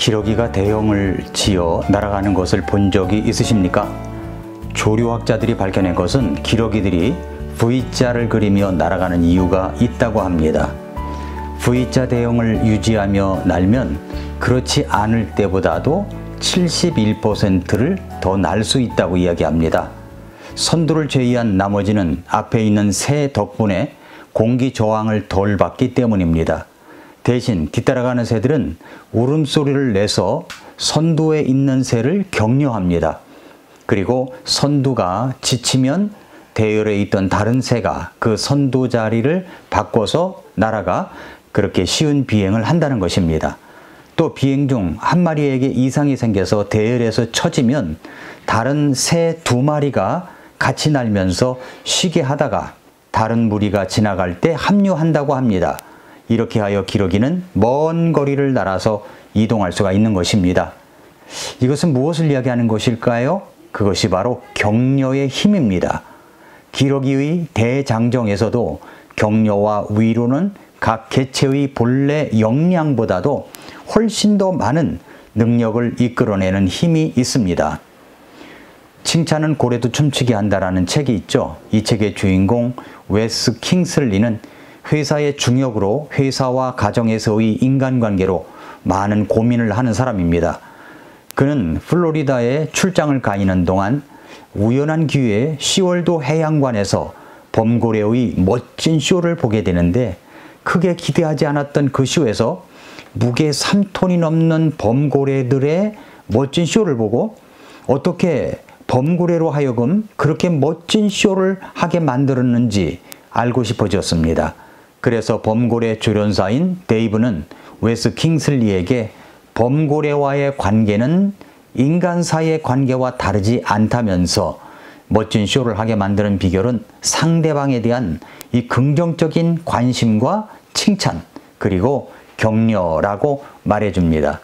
기러기가 대형을 지어 날아가는 것을 본 적이 있으십니까? 조류학자들이 밝혀낸 것은 기러기들이 V자를 그리며 날아가는 이유가 있다고 합니다. V자 대형을 유지하며 날면 그렇지 않을 때보다도 71%를 더 날 수 있다고 이야기합니다. 선두를 제외한 나머지는 앞에 있는 새 덕분에 공기 저항을 덜 받기 때문입니다. 대신 뒤따라가는 새들은 울음소리를 내서 선두에 있는 새를 격려합니다. 그리고 선두가 지치면 대열에 있던 다른 새가 그 선두 자리를 바꿔서 날아가 그렇게 쉬운 비행을 한다는 것입니다. 또 비행 중 한 마리에게 이상이 생겨서 대열에서 처지면 다른 새 두 마리가 같이 날면서 쉬게 하다가 다른 무리가 지나갈 때 합류한다고 합니다. 이렇게 하여 기러기는 먼 거리를 날아서 이동할 수가 있는 것입니다. 이것은 무엇을 이야기하는 것일까요? 그것이 바로 격려의 힘입니다. 기러기의 대장정에서도 격려와 위로는 각 개체의 본래 역량보다도 훨씬 더 많은 능력을 이끌어내는 힘이 있습니다. 칭찬은 고래도 춤추게 한다라는 책이 있죠. 이 책의 주인공 웨스 킹슬리는 회사의 중역으로 회사와 가정에서의 인간관계로 많은 고민을 하는 사람입니다. 그는 플로리다에 출장을 가이는 동안 우연한 기회에 시월도 해양관에서 범고래의 멋진 쇼를 보게 되는데 크게 기대하지 않았던 그 쇼에서 무게 3톤이 넘는 범고래들의 멋진 쇼를 보고 어떻게 범고래로 하여금 그렇게 멋진 쇼를 하게 만들었는지 알고 싶어졌습니다. 그래서 범고래 조련사인 데이브는 웨스 킹슬리에게 범고래와의 관계는 인간사이의 관계와 다르지 않다면서 멋진 쇼를 하게 만드는 비결은 상대방에 대한 이 긍정적인 관심과 칭찬 그리고 격려라고 말해줍니다.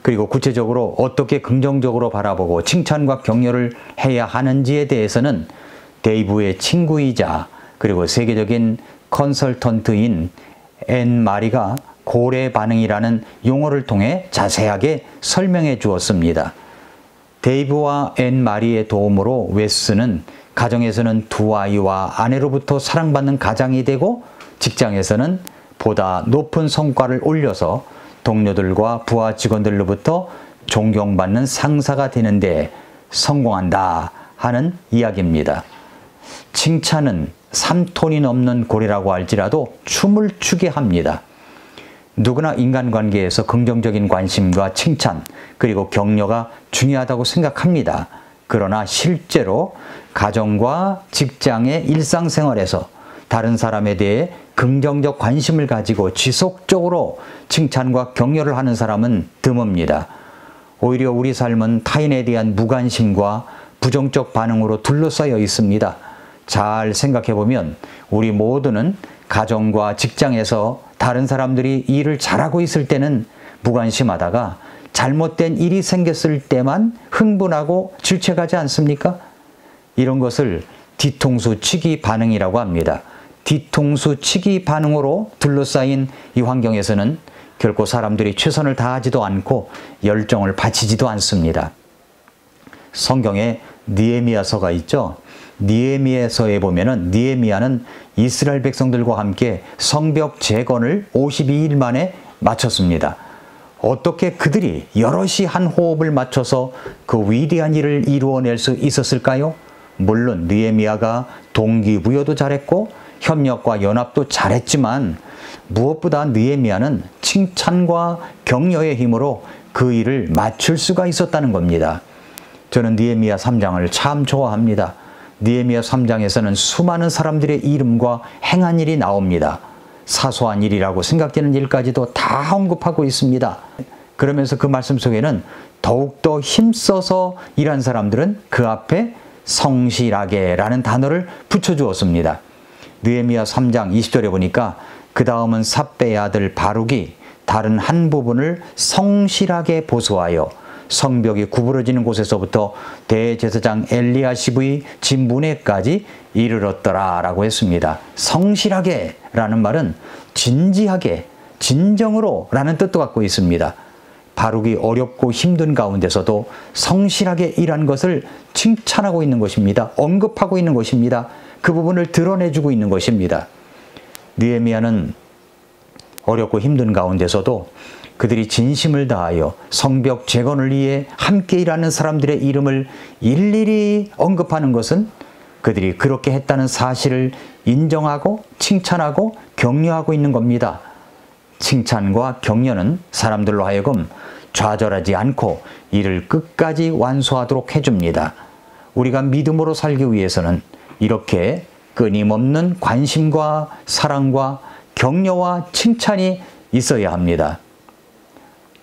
그리고 구체적으로 어떻게 긍정적으로 바라보고 칭찬과 격려를 해야 하는지에 대해서는 데이브의 친구이자 그리고 세계적인 컨설턴트인 앤 마리가 고래 반응이라는 용어를 통해 자세하게 설명해 주었습니다. 데이브와 앤 마리의 도움으로 웨스는 가정에서는 두 아이와 아내로부터 사랑받는 가장이 되고 직장에서는 보다 높은 성과를 올려서 동료들과 부하 직원들로부터 존경받는 상사가 되는데 성공한다 하는 이야기입니다. 칭찬은 3톤이 넘는 고래라고 할지라도 춤을 추게 합니다. 누구나 인간관계에서 긍정적인 관심과 칭찬 그리고 격려가 중요하다고 생각합니다. 그러나 실제로 가정과 직장의 일상생활에서 다른 사람에 대해 긍정적 관심을 가지고 지속적으로 칭찬과 격려를 하는 사람은 드뭅니다. 오히려 우리 삶은 타인에 대한 무관심과 부정적 반응으로 둘러싸여 있습니다. 잘 생각해보면 우리 모두는 가정과 직장에서 다른 사람들이 일을 잘하고 있을 때는 무관심하다가 잘못된 일이 생겼을 때만 흥분하고 질책하지 않습니까? 이런 것을 뒤통수 치기 반응이라고 합니다. 뒤통수 치기 반응으로 둘러싸인 이 환경에서는 결코 사람들이 최선을 다하지도 않고 열정을 바치지도 않습니다. 성경에 느헤미야서가 있죠. 느헤미야서에 보면은 느헤미야는 이스라엘 백성들과 함께 성벽 재건을 52일 만에 마쳤습니다. 어떻게 그들이 여럿이 한 호흡을 맞춰서 그 위대한 일을 이루어낼 수 있었을까요? 물론 느헤미야가 동기부여도 잘했고 협력과 연합도 잘했지만 무엇보다 느헤미야는 칭찬과 격려의 힘으로 그 일을 마칠 수가 있었다는 겁니다. 저는 느헤미야 3장을 참 좋아합니다. 느헤미야 3장에서는 수많은 사람들의 이름과 행한 일이 나옵니다. 사소한 일이라고 생각되는 일까지도 다 언급하고 있습니다. 그러면서 그 말씀 속에는 더욱더 힘써서 일한 사람들은 그 앞에 성실하게 라는 단어를 붙여주었습니다. 느헤미야 3장 20절에 보니까 그 다음은 삽배의 아들 바룩이 다른 한 부분을 성실하게 보수하여 성벽이 구부러지는 곳에서부터 대제사장 엘리야십의 집 문에까지 이르렀더라 라고 했습니다. 성실하게 라는 말은 진지하게, 진정으로 라는 뜻도 갖고 있습니다. 바르기 어렵고 힘든 가운데서도 성실하게 일한 것을 칭찬하고 있는 것입니다. 언급하고 있는 것입니다. 그 부분을 드러내주고 있는 것입니다. 느헤미야는 어렵고 힘든 가운데서도 그들이 진심을 다하여 성벽 재건을 위해 함께 일하는 사람들의 이름을 일일이 언급하는 것은 그들이 그렇게 했다는 사실을 인정하고 칭찬하고 격려하고 있는 겁니다. 칭찬과 격려는 사람들로 하여금 좌절하지 않고 이를 끝까지 완수하도록 해줍니다. 우리가 믿음으로 살기 위해서는 이렇게 끊임없는 관심과 사랑과 격려와 칭찬이 있어야 합니다.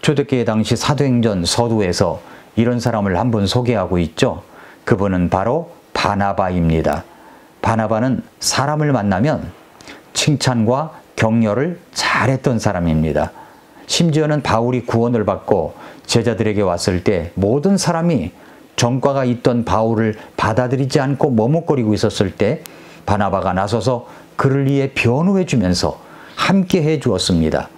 초대교회 당시 사도행전 서두에서 이런 사람을 한 분 소개하고 있죠. 그분은 바로 바나바입니다. 바나바는 사람을 만나면 칭찬과 격려를 잘했던 사람입니다. 심지어는 바울이 구원을 받고 제자들에게 왔을 때 모든 사람이 전과가 있던 바울을 받아들이지 않고 머뭇거리고 있었을 때 바나바가 나서서 그를 위해 변호해 주면서 함께 해 주었습니다.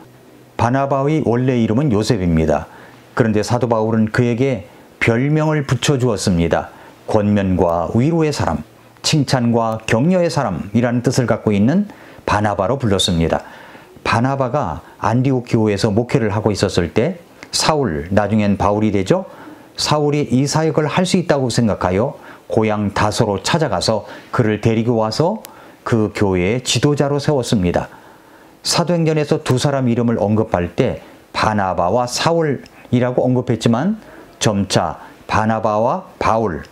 바나바의 원래 이름은 요셉입니다. 그런데 사도 바울은 그에게 별명을 붙여 주었습니다. 권면과 위로의 사람, 칭찬과 격려의 사람이라는 뜻을 갖고 있는 바나바로 불렀습니다. 바나바가 안디옥 교회에서 목회를 하고 있었을 때 사울, 나중엔 바울이 되죠. 사울이 이 사역을 할 수 있다고 생각하여 고향 다소로 찾아가서 그를 데리고 와서 그 교회의 지도자로 세웠습니다. 사도행전에서 두 사람 이름을 언급할 때 바나바와 사울이라고 언급했지만 점차 바나바와 바울,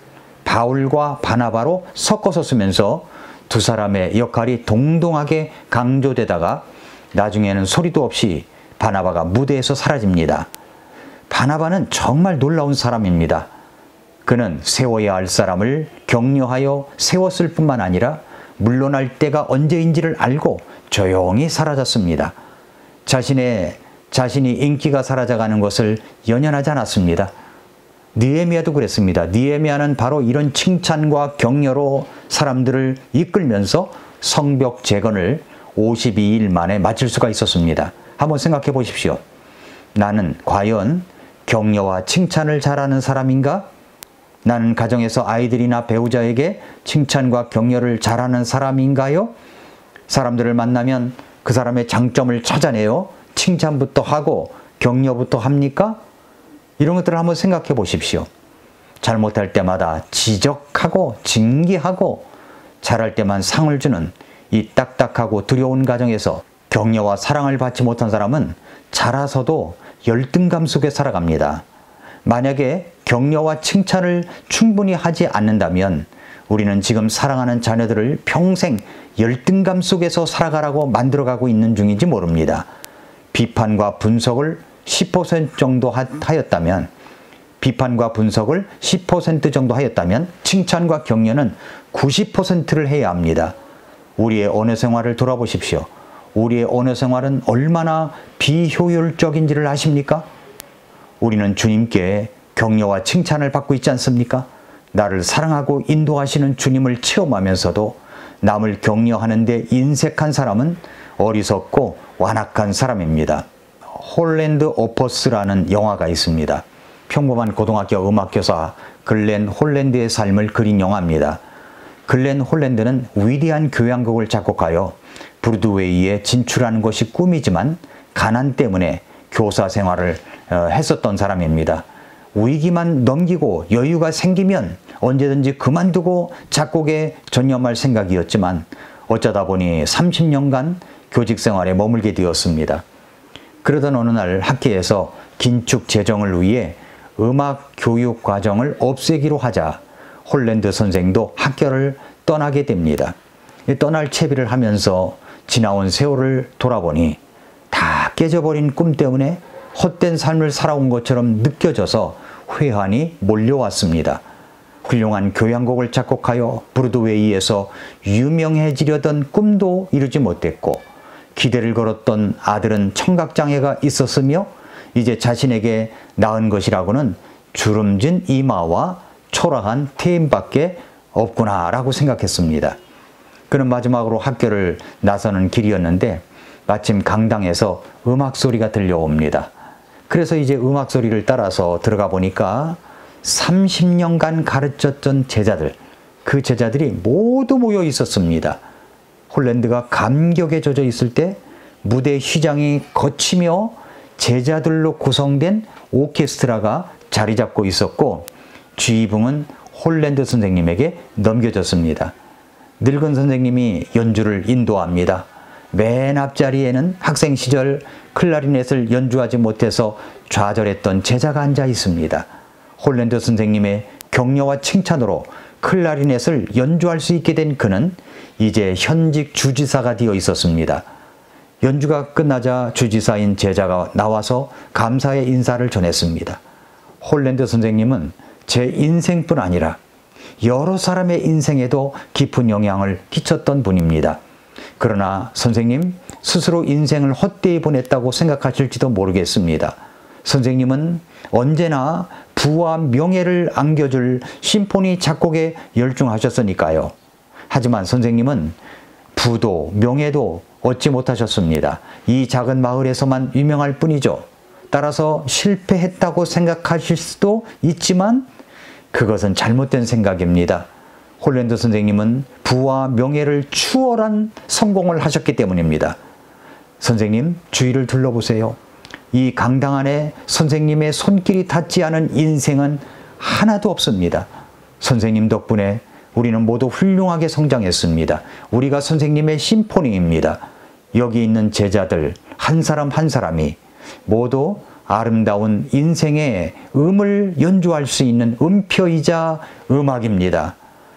바울과 바나바로 섞어서 쓰면서 두 사람의 역할이 동등하게 강조되다가 나중에는 소리도 없이 바나바가 무대에서 사라집니다. 바나바는 정말 놀라운 사람입니다. 그는 세워야 할 사람을 격려하여 세웠을 뿐만 아니라 물러날 때가 언제인지를 알고 조용히 사라졌습니다. 자신이 인기가 사라져가는 것을 연연하지 않았습니다. 느헤미야도 그랬습니다. 느헤미야는 바로 이런 칭찬과 격려로 사람들을 이끌면서 성벽 재건을 52일 만에 마칠 수가 있었습니다. 한번 생각해 보십시오. 나는 과연 격려와 칭찬을 잘하는 사람인가? 나는 가정에서 아이들이나 배우자에게 칭찬과 격려를 잘하는 사람인가요? 사람들을 만나면 그 사람의 장점을 찾아내요. 칭찬부터 하고 격려부터 합니까? 이런 것들을 한번 생각해 보십시오. 잘못할 때마다 지적하고 징계하고 잘할 때만 상을 주는 이 딱딱하고 두려운 가정에서 격려와 사랑을 받지 못한 사람은 자라서도 열등감 속에 살아갑니다. 만약에 격려와 칭찬을 충분히 하지 않는다면 우리는 지금 사랑하는 자녀들을 평생 열등감 속에서 살아가라고 만들어가고 있는 중인지 모릅니다. 비판과 분석을 10% 정도 하였다면 비판과 분석을 10% 정도 하였다면 칭찬과 격려는 90%를 해야 합니다. 우리의 언어 생활을 돌아보십시오. 우리의 언어 생활은 얼마나 비효율적인지를 아십니까? 우리는 주님께 격려와 칭찬을 받고 있지 않습니까? 나를 사랑하고 인도하시는 주님을 체험하면서도 남을 격려하는 데 인색한 사람은 어리석고 완악한 사람입니다. 홀랜드 오퍼스라는 영화가 있습니다. 평범한 고등학교 음악교사 글렌 홀랜드의 삶을 그린 영화입니다. 글렌 홀랜드는 위대한 교향곡을 작곡하여 브로드웨이에 진출하는 것이 꿈이지만 가난 때문에 교사 생활을 했었던 사람입니다. 위기만 넘기고 여유가 생기면 언제든지 그만두고 작곡에 전념할 생각이었지만 어쩌다 보니 30년간 교직 생활에 머물게 되었습니다. 그러던 어느 날 학교에서 긴축 재정을 위해 음악 교육 과정을 없애기로 하자 홀랜드 선생도 학교를 떠나게 됩니다. 떠날 채비를 하면서 지나온 세월을 돌아보니 다 깨져버린 꿈 때문에 헛된 삶을 살아온 것처럼 느껴져서 회한이 몰려왔습니다. 훌륭한 교향곡을 작곡하여 브로드웨이에서 유명해지려던 꿈도 이루지 못했고 기대를 걸었던 아들은 청각장애가 있었으며 이제 자신에게 낳은 것이라고는 주름진 이마와 초라한 태임밖에 없구나라고 생각했습니다. 그는 마지막으로 학교를 나서는 길이었는데 마침 강당에서 음악 소리가 들려옵니다. 그래서 이제 음악 소리를 따라서 들어가 보니까 30년간 가르쳤던 제자들, 그 제자들이 모두 모여 있었습니다. 홀랜드가 감격에 젖어 있을 때 무대 휘장이 거치며 제자들로 구성된 오케스트라가 자리 잡고 있었고, 지휘봉은 홀랜드 선생님에게 넘겨졌습니다. 늙은 선생님이 연주를 인도합니다. 맨 앞자리에는 학생 시절 클라리넷을 연주하지 못해서 좌절했던 제자가 앉아 있습니다. 홀랜드 선생님의 격려와 칭찬으로 클라리넷을 연주할 수 있게 된 그는 이제 현직 주지사가 되어 있었습니다. 연주가 끝나자 주지사인 제자가 나와서 감사의 인사를 전했습니다. 홀랜드 선생님은 제 인생뿐 아니라 여러 사람의 인생에도 깊은 영향을 끼쳤던 분입니다. 그러나 선생님 스스로 인생을 헛되이 보냈다고 생각하실지도 모르겠습니다. 선생님은 언제나 부와 명예를 안겨줄 심포니 작곡에 열중하셨으니까요. 하지만 선생님은 부도 명예도 얻지 못하셨습니다. 이 작은 마을에서만 유명할 뿐이죠. 따라서 실패했다고 생각하실 수도 있지만 그것은 잘못된 생각입니다. 홀랜드 선생님은 부와 명예를 추월한 성공을 하셨기 때문입니다. 선생님, 주위를 둘러보세요. 이 강당 안에 선생님의 손길이 닿지 않은 인생은 하나도 없습니다. 선생님 덕분에 우리는 모두 훌륭하게 성장했습니다. 우리가 선생님의 심포니입니다. 여기 있는 제자들 한 사람 한 사람이 모두 아름다운 인생의 음을 연주할 수 있는 음표이자 음악입니다.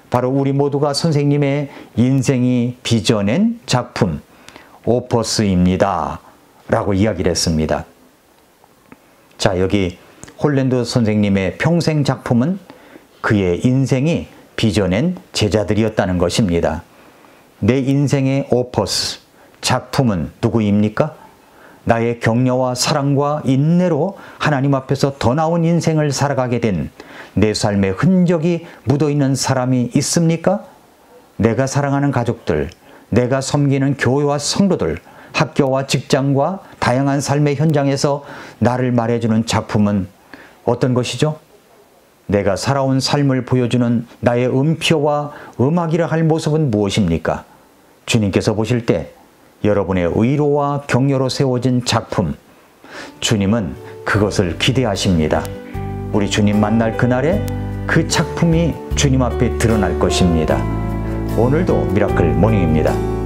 바로 우리 모두가 선생님의 인생이 빚어낸 작품 오퍼스입니다 라고 이야기를 했습니다. 자, 여기 홀랜드 선생님의 평생 작품은 그의 인생이 빚어낸 제자들이었다는 것입니다. 내 인생의 오퍼스, 작품은 누구입니까? 나의 격려와 사랑과 인내로 하나님 앞에서 더 나은 인생을 살아가게 된 내 삶의 흔적이 묻어있는 사람이 있습니까? 내가 사랑하는 가족들, 내가 섬기는 교회와 성도들, 학교와 직장과 다양한 삶의 현장에서 나를 말해주는 작품은 어떤 것이죠? 내가 살아온 삶을 보여주는 나의 음표와 음악이라 할 모습은 무엇입니까? 주님께서 보실 때 여러분의 의로와 격려로 세워진 작품, 주님은 그것을 기대하십니다. 우리 주님 만날 그날에 그 작품이 주님 앞에 드러날 것입니다. 오늘도 미라클 모닝입니다.